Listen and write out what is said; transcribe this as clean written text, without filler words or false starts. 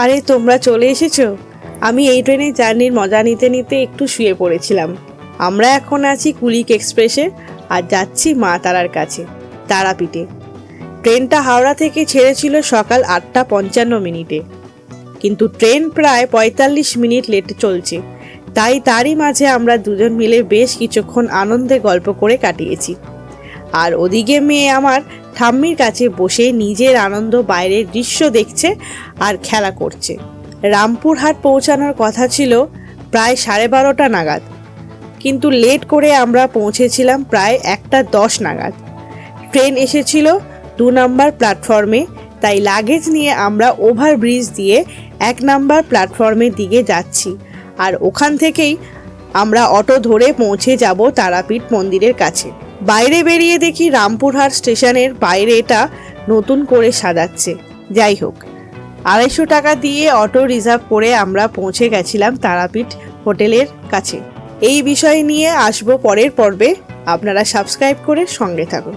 আরে তোমরা চলে এসেছো। আমি এই ট্রেনের জার্নির মজা নিতে নিতে একটু শুয়ে পড়েছিলাম। আমরা এখন আছি কুলিক এক্সপ্রেসে আর যাচ্ছি মা তারার কাছে, তারাপীঠে। ট্রেনটা হাওড়া থেকে ছেড়েছিল সকাল 8:55 কিন্তু ট্রেন প্রায় 45 মিনিট লেটে চলছে। তারই মাঝে আমরা দুজন মিলে বেশ কিছুক্ষণ আনন্দে গল্প করে কাটিয়েছি। আর ওদিকে মেয়ে আমার ঠাম্মির কাছে বসে নিজের আনন্দ বাইরের দৃশ্য দেখছে আর খেলা করছে। রামপুরহাট পৌঁছানোর কথা ছিল প্রায় 12:30 নাগাদ, কিন্তু লেট করে আমরা পৌঁছেছিলাম প্রায় 1:10 নাগাদ। ট্রেন এসেছিল 2 নম্বর প্ল্যাটফর্মে, তাই লাগেজ নিয়ে আমরা ওভারব্রিজ দিয়ে 1 নম্বর প্ল্যাটফর্মের দিকে যাচ্ছি। আর ওখান থেকেই আমরা অটো ধরে পৌঁছে যাব তারাপীঠ মন্দিরের কাছে। বাইরে বেরিয়ে দেখি রামপুরহাট স্টেশনের বাইরেটা নতুন করে সাজাচ্ছে। যাই হোক, 250 টাকা দিয়ে অটো রিজার্ভ করে আমরা পৌঁছে গেছিলাম তারাপীঠ হোটেলের কাছে। এই বিষয় নিয়ে আসবো পরের পর্বে। আপনারা সাবস্ক্রাইব করে সঙ্গে থাকুন।